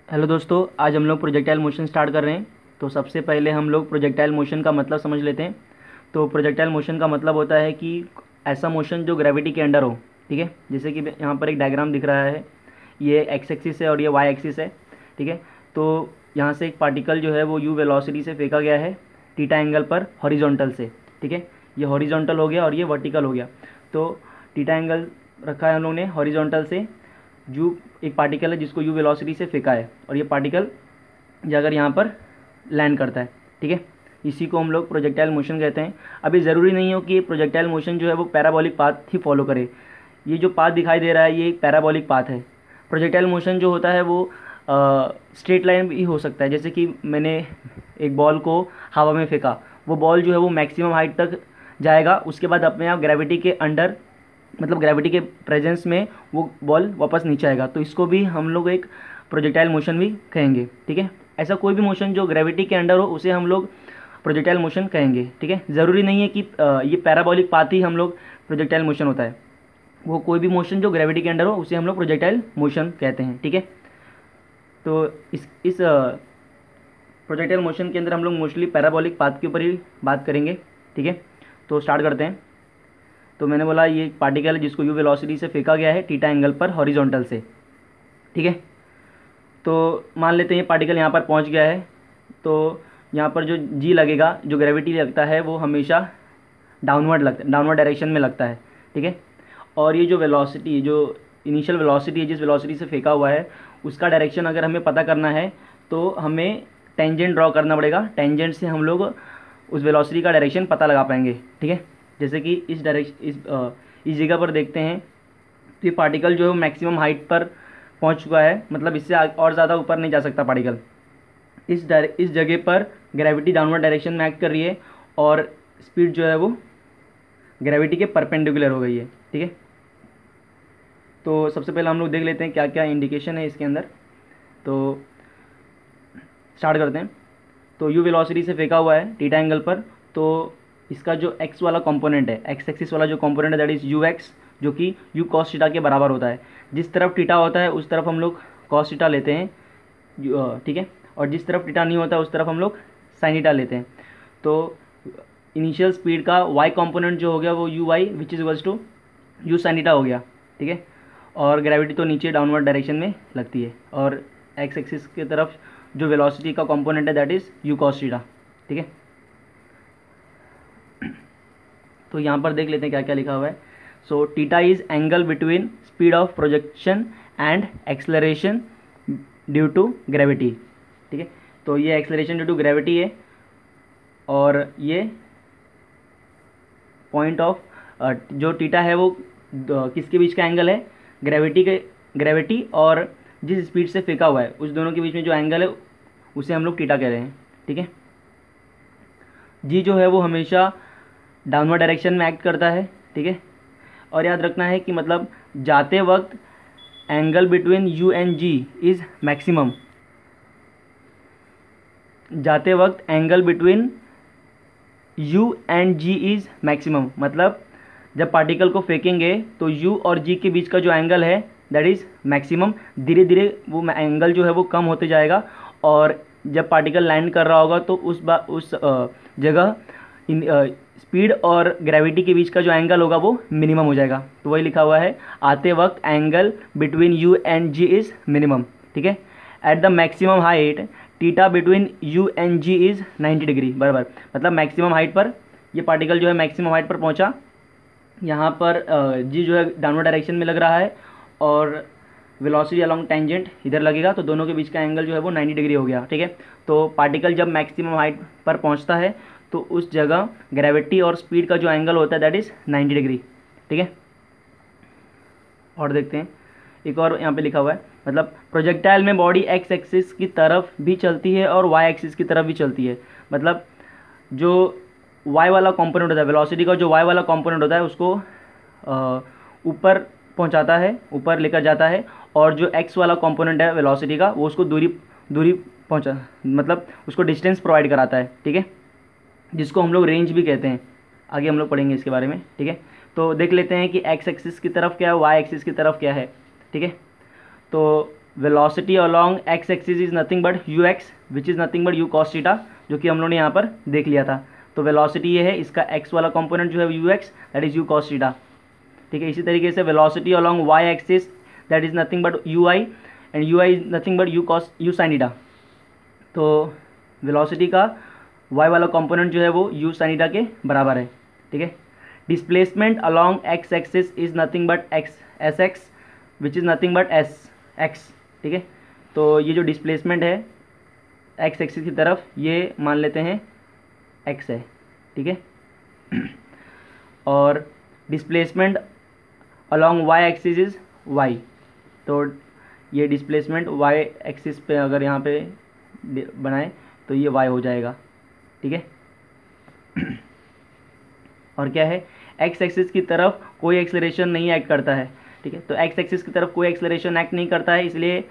Hello दोस्तों, आज हम लोग प्रोजेक्टाइल मोशन स्टार्ट कर रहे हैं। तो सबसे पहले हम लोग प्रोजेक्टाइल मोशन का मतलब समझ लेते हैं। तो प्रोजेक्टाइल मोशन का मतलब होता है कि ऐसा मोशन जो ग्रेविटी के अंडर हो। ठीक है, जैसे कि यहाँ पर एक डायग्राम दिख रहा है, ये एक्स एक्सिस है और ये वाई एक्सिस है। ठीक है, तो यहाँ से एक पार्टिकल जो है वो यू वेलोसिटी से फेंका गया है थीटा एंगल पर हॉरिजॉन्टल से। ठीक है, ये हॉरिजॉन्टल हो गया और ये वर्टिकल हो गया। तो थीटा एंगल रखा है हम लोग ने हॉरिजॉन्टल से। यू एक पार्टिकल है जिसको यू वेलोसिटी से फेंका है और ये पार्टिकल जाकर यहाँ पर लैंड करता है। ठीक है, इसी को हम लोग प्रोजेक्टाइल मोशन कहते हैं। अभी ज़रूरी नहीं हो कि ये प्रोजेक्टाइल मोशन जो है वो पैराबोलिक पाथ ही फॉलो करे। ये जो पाथ दिखाई दे रहा है ये एक पैराबोलिक पाथ है। प्रोजेक्टाइल मोशन जो होता है वो स्ट्रेट लाइन भी हो सकता है। जैसे कि मैंने एक बॉल को हवा में फेंका, वो बॉल जो है वो मैक्सिमम हाइट तक जाएगा, उसके बाद अपने आप ग्रेविटी के अंडर, मतलब ग्रेविटी के प्रेजेंस में वो बॉल वापस नीचे आएगा। तो इसको भी हम लोग एक प्रोजेक्टाइल मोशन भी कहेंगे। ठीक है, ऐसा कोई भी मोशन जो ग्रेविटी के अंडर हो उसे हम लोग प्रोजेक्टाइल मोशन कहेंगे। ठीक है, ज़रूरी नहीं है कि ये पैराबोलिक पाथ ही हम लोग प्रोजेक्टाइल मोशन होता है। वो कोई भी मोशन जो ग्रेविटी के अंडर हो उसे हम लोग प्रोजेक्टाइल मोशन कहते हैं। ठीक है, तो इस प्रोजेक्टाइल मोशन के अंदर हम लोग मोस्टली पैराबोलिक पाथ के ऊपर ही बात करेंगे। ठीक है, तो स्टार्ट करते हैं। तो मैंने बोला ये एक पार्टिकल है जिसको यू वेलोसिटी से फेंका गया है थीटा एंगल पर हॉरिजॉन्टल से। ठीक है, तो मान लेते हैं ये पार्टिकल यहाँ पर पहुँच गया है। तो यहाँ पर जो जी लगेगा, जो ग्रेविटी लगता है वो हमेशा डाउनवर्ड डायरेक्शन में लगता है। ठीक है, और ये जो वेलोसिटी, जो इनिशियल वेलोसिटी है जिस वेलोसिटी से फेंका हुआ है, उसका डायरेक्शन अगर हमें पता करना है तो हमें टेंजेंट ड्रॉ करना पड़ेगा। टेंजेंट से हम लोग उस वेलोसिटी का डायरेक्शन पता लगा पाएंगे। ठीक है, जैसे कि इस जगह पर देखते हैं तो ये पार्टिकल जो है मैक्सिमम हाइट पर पहुंच चुका है, मतलब इससे और ज़्यादा ऊपर नहीं जा सकता पार्टिकल। इस जगह पर ग्रेविटी डाउनवर्ड डायरेक्शन में एक्ट कर रही है और स्पीड जो है वो ग्रेविटी के परपेंडिकुलर हो गई है। ठीक है, तो सबसे पहले हम लोग देख लेते हैं क्या क्या इंडिकेशन है इसके अंदर। तो स्टार्ट करते हैं। तो यू वेलोसिटी से फेंका हुआ है थीटा एंगल पर। तो इसका जो एक्स वाला कंपोनेंट है, एक्स एक्सिस वाला जो कंपोनेंट है दैट इज़ यू एक्स, जो कि यू कॉस थीटा के बराबर होता है। जिस तरफ थीटा होता है उस तरफ हम लोग कॉस थीटा लेते हैं। ठीक है, और जिस तरफ थीटा नहीं होता उस तरफ हम लोग साइन थीटा लेते हैं। तो इनिशियल स्पीड का वाई कंपोनेंट जो हो गया वो U Y which is equals to U sine theta हो गया। ठीक है, और ग्रेविटी तो नीचे डाउनवर्ड डायरेक्शन में लगती है, और एक्स एक्सिस की तरफ जो वेलोसिटी का कंपोनेंट है that is u cos theta. ठीक है, तो यहाँ पर देख लेते हैं क्या क्या लिखा हुआ है। So theta is angle between speed of projection and acceleration due to gravity. ठीक है, तो ये एक्सलरेशन ड्यू टू ग्रेविटी है और ये पॉइंट ऑफ जो थीटा है वो किसके बीच का एंगल है, ग्रेविटी और जिस स्पीड से फेंका हुआ है उस दोनों के बीच में जो एंगल है उसे हम लोग थीटा कह रहे हैं। ठीक है, जी जो है वो हमेशा डाउनवर्ड डायरेक्शन में एक्ट करता है। ठीक है, और याद रखना है कि मतलब जाते वक्त angle between u and g is maximum. जाते वक्त angle between u and g is maximum, मतलब जब पार्टिकल को फेंकेंगे तो यू और जी के बीच का जो एंगल है दैट इज़ मैक्सिमम। धीरे धीरे वो एंगल जो है वो कम होते जाएगा और जब पार्टिकल लैंड कर रहा होगा तो उस जगह स्पीड और ग्रेविटी के बीच का जो एंगल होगा वो मिनिमम हो जाएगा। तो वही लिखा हुआ है, आते वक्त angle between u and g is minimum. ठीक है, at the maximum height theta between u and g is 90 degree बराबर। मतलब मैक्सिमम हाइट पर ये पार्टिकल जो है मैक्सिमम हाइट पर पहुंचा, यहाँ पर जी जो है डाउनवर्ड डायरेक्शन में लग रहा है और वेलोसिटी अलोंग टेंजेंट इधर लगेगा, तो दोनों के बीच का एंगल जो है वो 90 डिग्री हो गया। ठीक है, तो पार्टिकल जब मैक्सिमम हाइट पर पहुंचता है तो उस जगह ग्रेविटी और स्पीड का जो एंगल होता है दैट इज़ 90 डिग्री। ठीक है, और देखते हैं एक और यहाँ पे लिखा हुआ है, मतलब प्रोजेक्टाइल में बॉडी एक्स एक्सिस की तरफ भी चलती है और वाई एक्सिस की तरफ भी चलती है। मतलब जो वाई वाला कंपोनेंट होता है, वेलोसिटी का जो वाई वाला कंपोनेंट होता है उसको ऊपर पहुंचाता है, ऊपर लेकर जाता है, और जो एक्स वाला कंपोनेंट है वेलोसिटी का वो उसको दूरी पहुंचा, मतलब उसको डिस्टेंस प्रोवाइड कराता है। ठीक है, जिसको हम लोग रेंज भी कहते हैं। आगे हम लोग पढ़ेंगे इसके बारे में। ठीक है, तो देख लेते हैं कि एक्स एक्सिस की तरफ क्या है, वाई एक्सिस की तरफ क्या है। ठीक है, तो velocity along x axis is nothing but you x which is nothing but u cos theta, जो कि हम लोगों ने यहाँ पर देख लिया था। तो वेलोसिटी ये है, इसका एक्स वाला कंपोनेंट जो है u x, that is u cos theta. ठीक है, इसी तरीके से velocity along y axis that is nothing but u i, and u i is nothing but u cos u sine theta. तो वेलोसिटी का वाई वाला कंपोनेंट जो है वो यू साइन थीटा के बराबर है। ठीक है, displacement along x axis is nothing but x S x which is nothing but S x. ठीक है, तो ये जो डिस्प्लेसमेंट है एक्स एक्सिस की तरफ, ये मान लेते हैं एक्स है। ठीक है, और displacement along y axis is y, तो ये डिस्प्लेसमेंट वाई एक्सिस पे अगर यहाँ पे बनाए तो ये वाई हो जाएगा। ठीक है, और क्या है, एक्स एक्सिस की तरफ कोई एक्सेलरेशन नहीं एक्ट करता है। ठीक है, तो एक्स एक्सिस की तरफ कोई एक्सेलरेशन एक्ट नहीं करता है, इसलिए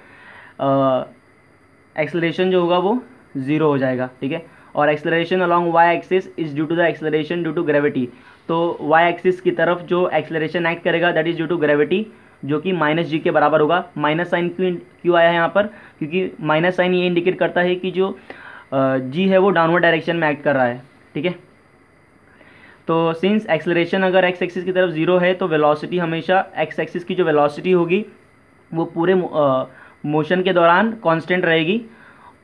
एक्सेलरेशन जो होगा वो ज़ीरो हो जाएगा। ठीक है, और acceleration along y axis is due to the acceleration due to gravity, तो वाई एक्सिस की तरफ जो एक्सेलरेशन एक्ट करेगा that is due to gravity, जो कि माइनस जी के बराबर होगा। माइनस साइन क्यों आया है यहाँ पर, क्योंकि माइनस साइन ये इंडिकेट करता है कि जो जी है वो डाउनवर्ड डायरेक्शन में एक्ट कर रहा है। ठीक है, तो सिंस एक्सेलरेशन अगर एक्स एक्सिस की तरफ ज़ीरो है तो वेलोसिटी हमेशा एक्स एक्सिस की जो वेलोसिटी होगी वो पूरे मोशन के दौरान कांस्टेंट रहेगी,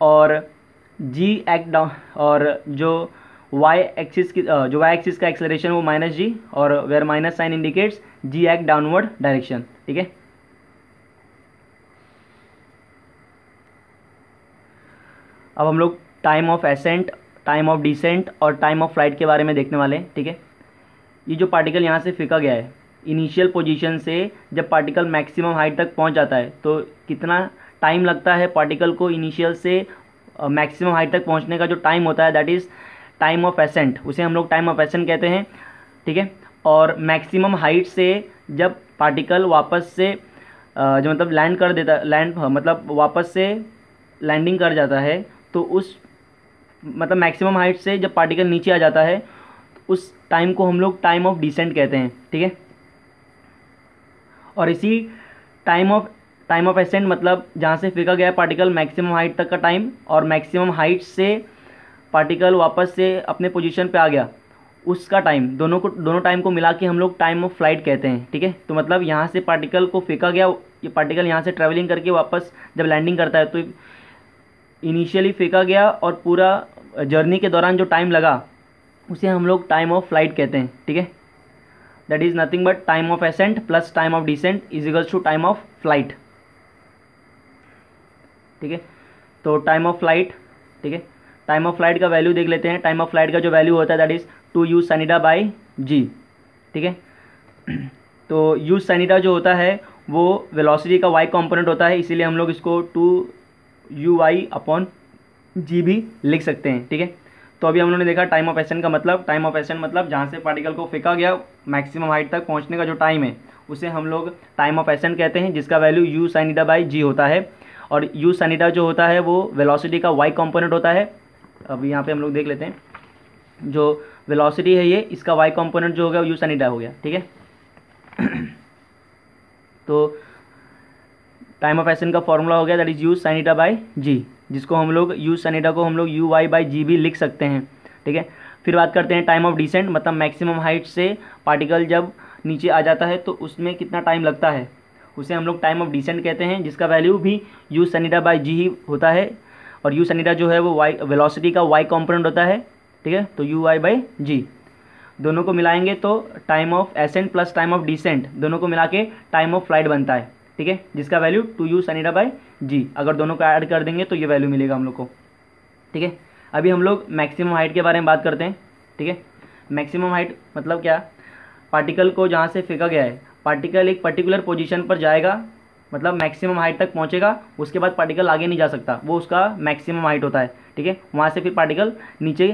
और जी एक्ट डाउन, और जो वाई एक्सिस का एक्सेलरेशन वो माइनस जी, और where minus sign indicates g act downward direction. ठीक है, अब हम लोग time of ascent, time of descent और टाइम ऑफ फ्लाइट के बारे में देखने वाले हैं। ठीक है, ये जो पार्टिकल यहाँ से फेंका गया है, इनिशियल पोजीशन से जब पार्टिकल मैक्सिमम हाइट तक पहुँच जाता है तो कितना टाइम लगता है पार्टिकल को इनिशियल से मैक्सिमम हाइट तक पहुँचने का जो टाइम होता है that is time of accent, उसे हम लोग टाइम ऑफ एसेंट कहते हैं। ठीक है, और मैक्सिमम हाइट से जब पार्टिकल वापस से जो मतलब लैंड कर देता, लैंड मतलब वापस से लैंडिंग कर जाता है, तो उस मतलब मैक्सिमम हाइट से जब पार्टिकल नीचे आ जाता है उस टाइम को हम लोग टाइम ऑफ डिसेंट कहते हैं। ठीक है, और इसी टाइम ऑफ एसेंट मतलब जहाँ से फेंका गया पार्टिकल मैक्सिमम हाइट तक का टाइम, और मैक्सिमम हाइट से पार्टिकल वापस से अपने पोजीशन पे आ गया उसका टाइम, दोनों टाइम को मिला के हम लोग टाइम ऑफ फ्लाइट कहते हैं। ठीक है, तो मतलब यहाँ से पार्टिकल को फेंका गया, ये पार्टिकल यहाँ से ट्रैवलिंग करके वापस जब लैंडिंग करता है तो इनिशियली फेंका गया और पूरा जर्नी के दौरान जो टाइम लगा उसे हम लोग टाइम ऑफ फ्लाइट कहते हैं। ठीक है, that is nothing but time of ascent plus time of descent is equals to time of flight. ठीक है, तो टाइम ऑफ फ्लाइट, ठीक है, टाइम ऑफ फ्लाइट का वैल्यू देख लेते हैं। टाइम ऑफ फ्लाइट का जो वैल्यू होता है that is 2u sin theta by g. ठीक है, तो u sin थीटा जो होता है वो वेलोसिटी का y कंपोनेंट होता है, इसीलिए हम लोग इसको 2u अपॉन जी भी लिख सकते हैं। ठीक है, तो अभी हम लोगों ने देखा टाइम ऑफ एसेंट का मतलब, टाइम ऑफ एसेंट मतलब जहाँ से पार्टिकल को फेंका गया मैक्सिमम हाइट तक पहुँचने का जो टाइम है उसे हम लोग टाइम ऑफ एसेंट कहते हैं, जिसका value u sin theta by g होता है, और u sin थीटा जो होता है वो वेलोसिटी का y कंपोनेंट होता है। अब यहाँ पे हम लोग देख लेते हैं, जो वेलोसिटी है ये, इसका y कंपोनेंट जो हो गया वो u sin थीटा हो गया। ठीक है, तो टाइम ऑफ एसेंट का फॉर्मूला हो गया that is u sin theta by g, जिसको हम लोग u sin थीटा को हम लोग u y बाई जी भी लिख सकते हैं। ठीक है, फिर बात करते हैं टाइम ऑफ डिसेंट, मतलब मैक्सिमम हाइट से पार्टिकल जब नीचे आ जाता है तो उसमें कितना टाइम लगता है उसे हम लोग टाइम ऑफ डिसेंट कहते हैं, जिसका वैल्यू भी u sin थीटा बाई जी ही होता है, और u sin थीटा जो है वो y वेलोसिटी का y कंपोनेंट होता है। ठीक है, तो u y बाई जी दोनों को मिलाएंगे तो time of ascent plus time of descent दोनों को मिला के टाइम ऑफ फ्लाइट बनता है। ठीक है, जिसका value 2u sin theta by g, अगर दोनों को ऐड कर देंगे तो ये वैल्यू मिलेगा हम लोग को। ठीक है, अभी हम लोग मैक्सिमम हाइट के बारे में बात करते हैं। ठीक है, मैक्सिमम हाइट मतलब क्या, पार्टिकल को जहाँ से फेंका गया है पार्टिकल एक पर्टिकुलर पोजीशन पर जाएगा, मतलब मैक्सिमम हाइट तक पहुँचेगा, उसके बाद पार्टिकल आगे नहीं जा सकता, वो उसका मैक्सिमम हाइट होता है। ठीक है, वहाँ से फिर पार्टिकल नीचे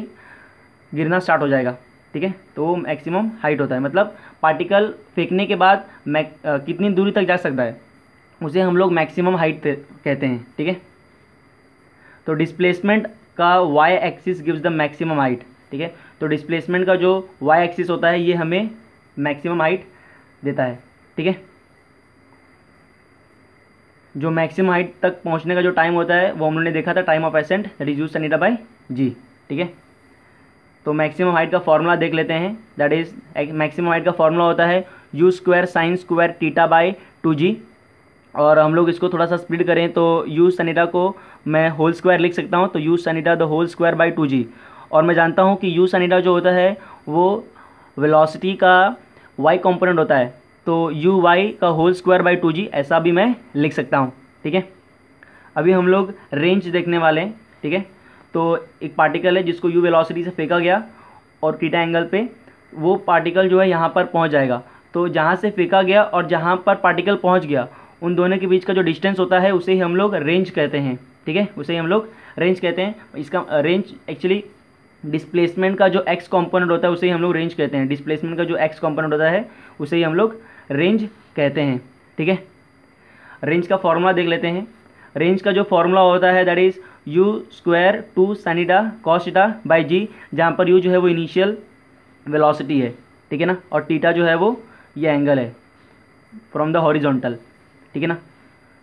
गिरना स्टार्ट हो जाएगा। ठीक है, तो वो मैक्सिमम हाइट होता है, मतलब पार्टिकल फेंकने के बाद कितनी दूरी तक जा सकता है उसे हम लोग मैक्सिमम हाइट कहते हैं। ठीक है, तो डिस्प्लेसमेंट का y axis gives the maximum height. ठीक है, तो डिस्प्लेसमेंट का जो y एक्सिस होता है ये हमें मैक्सिमम हाइट देता है। ठीक है, जो मैक्सिमम हाइट तक पहुंचने का जो टाइम होता है वो हम लोगों ने देखा था, time of ascent, that is u sin theta by g. ठीक है, तो मैक्सिमम हाइट का फॉर्मूला देख लेते हैं। दैट इज मैक्सिमम हाइट का फॉर्मूला होता है you square sine square theta by 2g। और हम लोग इसको थोड़ा सा स्प्लिट करें तो यू sin थीटा को मैं होल स्क्वायर लिख सकता हूँ, तो u sin theta the whole square by 2g। और मैं जानता हूँ कि यू sin थीटा जो होता है वो वेलोसिटी का y कंपोनेंट होता है, तो यू वाई का होल स्क्वायर बाई 2g ऐसा भी मैं लिख सकता हूँ। ठीक है, अभी हम लोग रेंज देखने वाले हैं। ठीक है, तो एक पार्टिकल है जिसको यू वेलोसिटी से फेंका गया और थीटा एंगल पे वो पार्टिकल जो है यहाँ पर पहुँच जाएगा। तो जहाँ से फेंका गया और जहाँ पर पार्टिकल पहुँच गया उन दोनों के बीच का जो डिस्टेंस होता है उसे ही हम लोग रेंज कहते हैं। ठीक है, उसे ही हम लोग रेंज कहते हैं। इसका रेंज एक्चुअली डिस्प्लेसमेंट का जो एक्स कंपोनेंट होता है उसे ही हम लोग रेंज कहते हैं। डिस्प्लेसमेंट का जो एक्स कंपोनेंट होता है उसे ही हम लोग रेंज कहते हैं। ठीक है, रेंज का फॉर्मूला देख लेते हैं। रेंज का जो फॉर्मूला होता है that is u square 2 sin theta cos theta by g, जहाँ पर यू जो है वो इनिशियल वेलोसिटी है। ठीक है ना, और थीटा जो है वो ये एंगल है फ्रॉम द हॉरिजॉन्टल। ठीक है ना,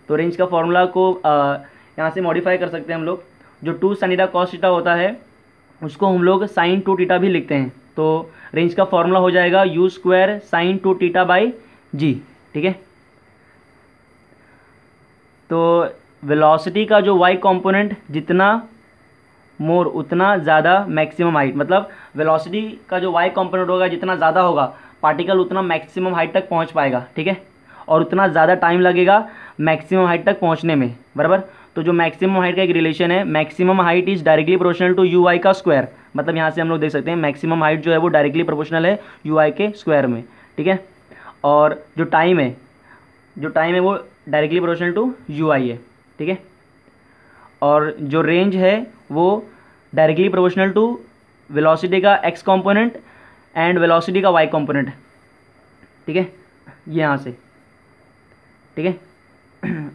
तो रेंज का फॉर्मूला को यहाँ से मॉडिफाई कर सकते हैं हम लोग। जो 2 sin थीटा cos थीटा होता है उसको हम लोग sin 2 थीटा भी लिखते हैं। तो रेंज का फॉर्मूला हो जाएगा u square sin 2 theta by g. ठीक है, तो वेलोसिटी का जो y कंपोनेंट जितना मोर उतना ज़्यादा मैक्सिमम हाइट, मतलब वेलोसिटी का जो y कंपोनेंट होगा जितना ज़्यादा होगा पार्टिकल उतना मैक्सिमम हाइट तक पहुंच पाएगा। ठीक है, और उतना ज़्यादा टाइम लगेगा मैक्सिमम हाइट तक पहुंचने में, बराबर। तो जो मैक्सिमम हाइट का एक रिलेशन है, maximum height is directly proportional to u y का स्क्वायर। मतलब यहाँ से हम लोग देख सकते हैं मैक्सिमम हाइट जो है वो डायरेक्टली प्रोपोर्शनल है यू वाई के स्क्वायर में। ठीक है, और जो टाइम है वो डायरेक्टली प्रोपोर्शनल टू यू आई है। ठीक है, और जो रेंज है वो डायरेक्टली प्रोपोर्शनल टू वेलोसिटी का एक्स कंपोनेंट एंड वेलोसिटी का वाई कंपोनेंट। ठीक है, ये यहाँ से। ठीक है,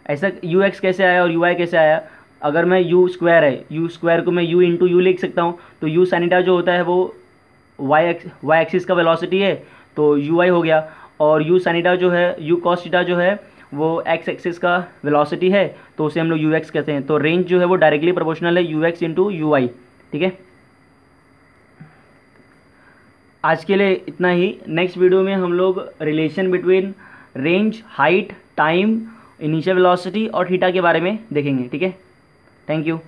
ऐसा यू एक्स कैसे आया और यू वाई कैसे आया? अगर मैं यू स्क्वायर को मैं यू इंटू यू लिख सकता हूँ, तो यू sin थीटा जो होता है वो वाई एक्सिस का वेलोसिटी है, तो यू वाई हो गया। और यू sin थीटा जो है, यू cos थीटा जो है वो एक्स एक्सिस का वेलोसिटी है, तो उसे हम लोग यू एक्स कहते हैं। तो रेंज जो है वो डायरेक्टली प्रोपोर्शनल है u x into u y. ठीक है, आज के लिए इतना ही। नेक्स्ट वीडियो में हम लोग relation between range, height, time, initial velocity और थीटा के बारे में देखेंगे। ठीक है, थैंक यू।